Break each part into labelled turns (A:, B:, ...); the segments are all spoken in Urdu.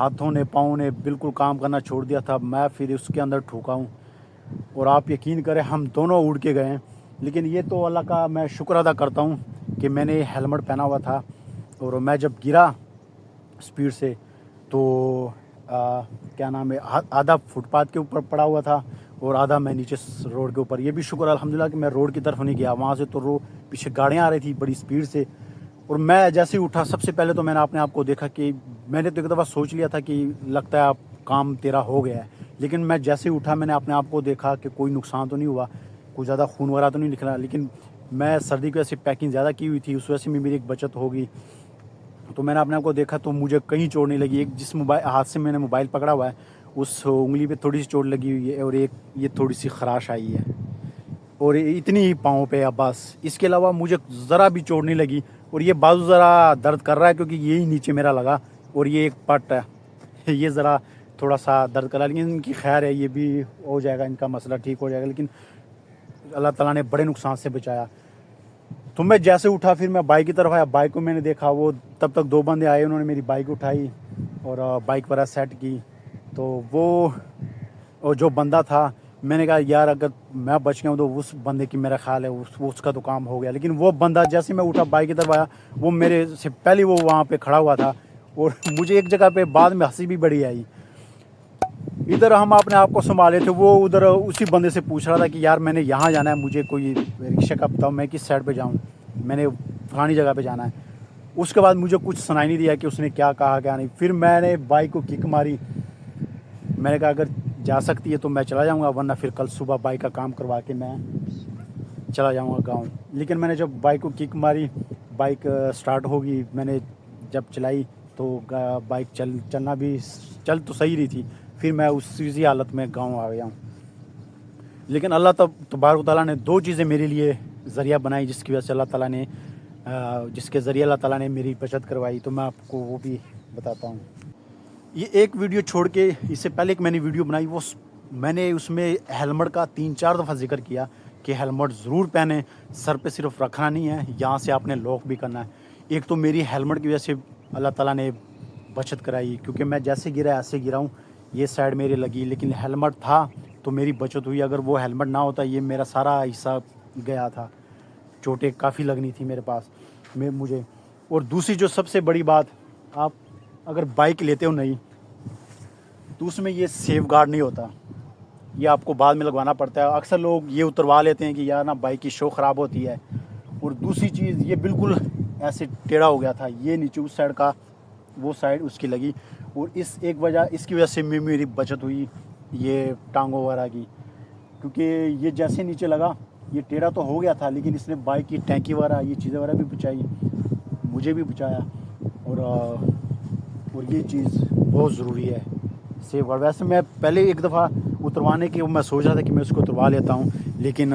A: ہاتھوں نے پاؤں نے بالکل کام کرنا چھوڑ دیا تھا. میں پھر اس کے اندر ٹھوکا ہوں, اور آپ یقین کریں ہم دونوں اڑ کے گئے ہیں. لیکن یہ تو اللہ کا میں شکر ادا کرتا ہوں کہ میں نے ہیلمٹ پہنا ہوا تھا, اور میں جب گرا اسپیڈ سے تو کیا نام ہے, آدھا فٹ پاتھ کے اوپر پڑا ہوا تھا اور آدھا میں نیچے روڈ کے اوپر. یہ بھی شکر الحمدللہ کہ میں روڈ کی طرف نہیں گیا, وہاں سے تو پیچھے گاڑیاں آ رہی تھی بڑی اسپیڈ سے. اور میں جیسے ہی اٹھا, سب سے پہلے تو میں نے اپنے آپ کو دیکھا کہ میں نے تو ایک دفعہ سوچ لیا تھا کہ لگتا ہے اب کام تیرا ہو گیا ہے. لیکن میں جیسے ہی اٹھا میں نے اپنے آپ کو دیکھا کہ کوئی نقصان تو نہیں ہوا, کوئی زیادہ خون وغیرہ تو نہیں نکلا. لیکن میں سردی کی وجہ سے پیکنگ زیادہ کی ہوئی تھی, اس وجہ سے میری ایک بچت ہوگی. تو میں نے اپنے آپ کو دیکھا تو مجھے کہیں چوٹ نہیں لگی. ایک جس ہاتھ سے میں نے موبائل پکڑا ہوا ہے اس انگلی پہ تھوڑی سی چوٹ لگی ہوئی ہے, اور ایک یہ تھوڑی سی خراش آئی ہے, اور اتنی ہی پاؤں پہ اب بس. اس کے علاوہ مجھے ذرا بھی چوٹ نہیں لگی. اور یہ بازو ذرا درد کر رہا ہے کیونکہ یہی نیچے میرا لگا, اور یہ ایک پٹ ہے, یہ ذرا تھوڑا سا درد کر رہا ہے. لیکن ان کی خیر ہے, یہ بھی ہو جائے گا, ان کا مسئلہ ٹھیک ہو جائے گا. لیکن اللہ تعالیٰ نے بڑے نقصان سے بچایا. تو میں جیسے اٹھا پھر میں بائک کی طرف آیا. بائک کو میں نے دیکھا, وہ تب تک 2 بندے آئے, انہوں نے میری بائک اٹھائی اور بائک پر سیٹ کی. تو وہ جو بندہ تھا, میں نے کہا یار اگر میں بچ گیا ہوں تو اس بندے کی میرا خیال ہے اس کا تو کام ہو گیا. لیکن وہ بندہ جیسے میں اٹھا بائک کی طرف آیا, وہ میرے سے پہلے وہ وہاں پہ کھڑا ہوا تھا, اور مجھے ایک جگہ پہ بعد میں ہنسی بھی بڑی آئی. ادھر ہم اپنے آپ کو سنبھالے تھے, وہ ادھر اسی بندے سے پوچھ رہا تھا کہ یار میں نے یہاں جانا ہے, مجھے کوئی رکشے کا بتاؤ میں کس سائڈ پہ جاؤں, میں نے فلانی جگہ پہ جانا ہے. اس کے بعد مجھے کچھ سنائی نہیں دیا کہ اس نے کیا کہا کیا نہیں. پھر میں نے بائک کو کک ماری, میں نے کہا اگر جا سکتی ہے تو میں چلا جاؤں گا, ورنہ پھر کل صبح بائک کا کام کروا کے میں چلا جاؤں گا گاؤں. لیکن میں نے جب بائک کو کک ماری, بائک سٹارٹ ہوگی, میں نے جب چلائی تو بائک چلنا بھی چل تو صحیح رہی تھی. پھر میں اسی حالت میں گاؤں آ گیا ہوں. لیکن اللہ تبارک و تعالیٰ نے 2 چیزیں میرے لیے ذریعہ بنائی, جس کی وجہ سے اللہ تعالیٰ نے جس کے ذریعے اللہ تعالیٰ نے میری بچت کروائی. تو میں آپ کو وہ بھی بتاتا ہوں. یہ ایک ویڈیو چھوڑ کے اس سے پہلے ایک میں نے ویڈیو بنائی, وہ میں نے اس میں ہیلمٹ کا 3-4 دفعہ ذکر کیا کہ ہیلمٹ ضرور پہنیں, سر پہ صرف رکھنا نہیں ہے, یہاں سے آپ نے لاک بھی کرنا ہے. ایک تو میری ہیلمٹ کی وجہ سے اللہ تعالیٰ نے بچت کرائی, کیونکہ میں جیسے گرا ایسے گرا ہوں, یہ سائڈ میرے لگی, لیکن ہیلمٹ تھا تو میری بچت ہوئی. اگر وہ ہیلمٹ نہ ہوتا یہ میرا سارا حصہ گیا تھا, چوٹیں کافی لگنی تھی میرے پاس مجھے. اور دوسری جو سب سے بڑی بات, آپ اگر بائک لیتے ہو نہیں تو اس میں یہ سیف گارڈ نہیں ہوتا, یہ آپ کو بعد میں لگوانا پڑتا ہے. اکثر لوگ یہ اتروا لیتے ہیں کہ یار نا بائک کی شو خراب ہوتی ہے. اور دوسری چیز, یہ بالکل ایسے ٹیڑھا ہو گیا تھا, یہ نیچے اس سائڈ کا وہ سائڈ اس کی لگی, اور اس کی وجہ سے میری بچت ہوئی یہ ٹانگوں وغیرہ کی. کیونکہ یہ جیسے نیچے لگا یہ ٹیڑھا تو ہو گیا تھا, لیکن اس نے بائک کی ٹینکی وغیرہ یہ چیزیں وغیرہ بھی بچائی, مجھے بھی بچایا. اور یہ چیز بہت ضروری ہے سیف گارڈ. ویسے میں پہلے ایک دفعہ اتروانے کی میں سوچ رہا تھا کہ میں اس کو اتروا لیتا ہوں, لیکن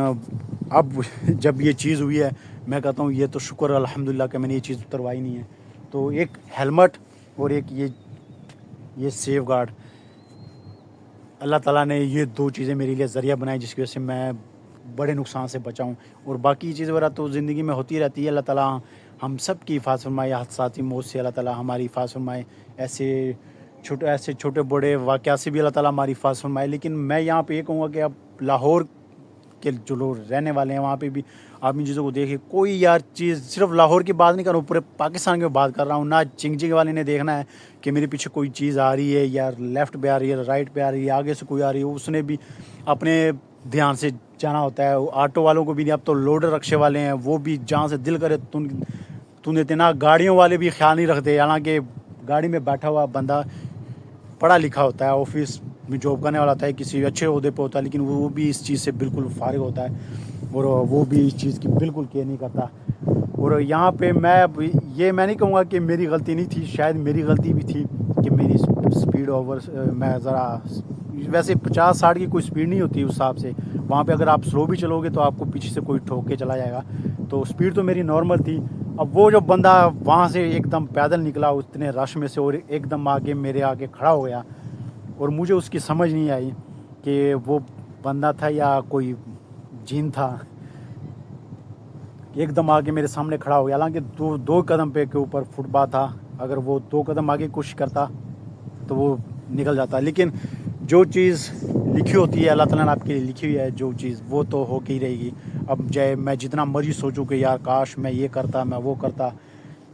A: اب جب یہ چیز ہوئی ہے میں کہتا ہوں یہ تو شکر الحمدللہ کہ میں نے یہ چیز اتروائی نہیں ہے. تو ایک ہیلمٹ اور ایک یہ سیف گارڈ, اللہ تعالیٰ نے یہ 2 چیزیں میرے لیے ذریعہ بنائی جس کی وجہ سے میں بڑے نقصان سے بچا ہوں. اور باقی چیزیں وغیرہ تو زندگی میں ہوتی رہتی ہے. اللہ تعالیٰ ہم سب کی حفاظت فرمائے, حادثاتی موت سے اللہ تعالیٰ ہماری حفاظت فرمائے, ایسے چھوٹے بڑے واقعات سے بھی اللہ تعالیٰ ہماری حفاظت فرمائے. لیکن میں یہاں پہ یہ کہوں گا کہ اب لاہور کے جو لوگ رہنے والے ہیں وہاں پہ بھی آپ ان چیزوں کو دیکھیں. کوئی یار چیز صرف لاہور کی بات نہیں کر رہا ہوں, پورے پاکستان کی بات کر رہا ہوں. نہ چنگ والے نے دیکھنا ہے کہ میرے پیچھے کوئی چیز آ رہی ہے, یا لیفٹ پہ آ رہی ہے, رائٹ پہ آ رہی ہے, آگے سے کوئی آ رہی ہے, اس نے بھی اپنے دھیان سے جانا ہوتا ہے. آٹو والوں کو بھی نہیں, اب تو لوڈر رکشے والے ہیں وہ بھی جہاں سے دل کرے تو دیتے نا. گاڑیوں والے بھی خیال نہیں رکھتے, حالانکہ گاڑی میں بیٹھا ہوا بندہ پڑھا لکھا ہوتا ہے, آفس میں جاب کرنے والا ہوتا ہے, کسی اچھے عہدے پہ ہوتا ہے, لیکن وہ بھی اس چیز سے بالکل فارغ ہوتا ہے, اور وہ بھی اس چیز کی بالکل کیئر نہیں کرتا. اور یہاں پہ میں نہیں کہوں گا کہ میری غلطی نہیں تھی, شاید میری غلطی بھی تھی کہ میری سپیڈ میں ذرا, ویسے 50-60 کی کوئی سپیڈ نہیں ہوتی اس حساب سے. وہاں پہ اگر آپ سلو بھی چلو گے تو آپ کو پیچھے سے کوئی ٹھوک کے چلا جائے گا. تو سپیڈ تو میری نارمل تھی. اب وہ جو بندہ وہاں سے ایک دم پیدل نکلا اتنے رش میں سے, اور ایک دم میرے آگے کھڑا ہو گیا, اور مجھے اس کی سمجھ نہیں آئی کہ وہ بندہ تھا یا کوئی جن تھا. ایک دم آگے میرے سامنے کھڑا ہو گیا, حالانکہ 2 قدم پہ کے اوپر فٹ پاتھ تھا. اگر وہ 2 قدم آگے کوشش کرتا تو وہ نکل جاتا ہے. لیکن جو چیز لکھی ہوتی ہے اللہ تعالیٰ نے آپ کے لیے لکھی ہوئی ہے جو چیز وہ تو ہو کے ہی رہے گی. اب جائے میں جتنا مرضی سوچوں کہ یار کاش میں یہ کرتا میں وہ کرتا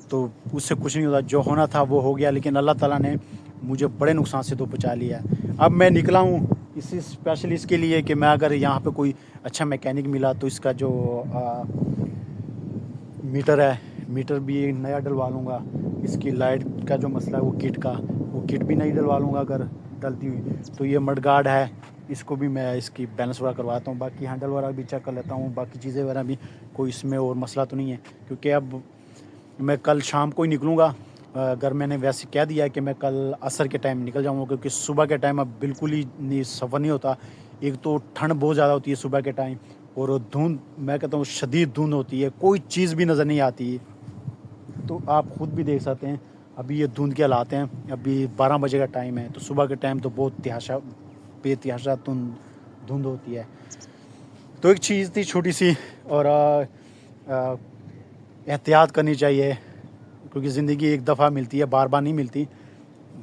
A: تو اس سے کچھ نہیں ہوتا. جو ہونا تھا وہ ہو گیا. لیکن اللہ تعالیٰ نے مجھے بڑے نقصان سے تو بچا لیا ہے. اب میں نکلا ہوں اسی اسپیشلی اس کے لیے کہ میں اگر یہاں پہ کوئی اچھا میکینک ملا تو اس کا جو میٹر ہے میٹر بھی نیا ڈلوا لوں گا. اس کی لائٹ کا جو مسئلہ ہے وہ کٹ بھی نہیں ڈلوا لوں گا اگر ڈلتی ہوئی. تو یہ مڈ گارڈ ہے اس کو بھی میں اس کی بیلنس وغیرہ کرواتا ہوں. باقی ہینڈل وغیرہ بھی چیک کر لیتا ہوں. باقی چیزیں وغیرہ بھی کوئی اس میں اور مسئلہ تو نہیں ہے کیونکہ اب میں کل شام کو ہی نکلوں گا. اگر میں نے ویسے کہہ دیا ہے کہ میں کل عصر کے ٹائم نکل جاؤں گا کیونکہ صبح کے ٹائم اب بالکل ہی سفر نہیں ہوتا. ایک تو ٹھنڈ بہت زیادہ ہوتی ہے صبح کے ٹائم اور دھند میں کہتا ہوں شدید دھند ہوتی ہے. کوئی چیز بھی نظر نہیں آتی. تو آپ خود بھی دیکھ سکتے ہیں ابھی یہ دھند کے حالات ہیں. ابھی 12 بجے کا ٹائم ہے تو صبح کے ٹائم تو بہت بے تحاشا دھند ہوتی ہے. تو ایک چیز تھی چھوٹی سی اور احتیاط کرنی چاہیے کیونکہ زندگی ایک دفعہ ملتی ہے بار بار نہیں ملتی.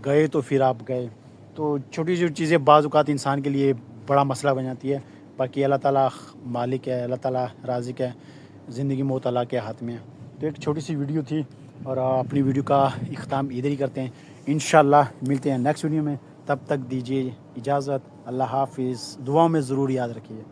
A: گئے تو پھر آپ گئے. تو چھوٹی چھوٹی چیزیں بعض اوقات انسان کے لیے بڑا مسئلہ بن جاتی ہے. باقی اللہ تعالیٰ مالک ہے, اللہ تعالیٰ رازق ہے, زندگی موت اللہ کے ہاتھ میں ہے. تو ایک چھوٹی سی ویڈیو تھی اور اپنی ویڈیو کا اختتام ادھر ہی کرتے ہیں. انشاءاللہ ملتے ہیں نیکسٹ ویڈیو میں. تب تک دیجیے اجازت. اللہ حافظ. دعاؤں میں ضرور یاد رکھیے.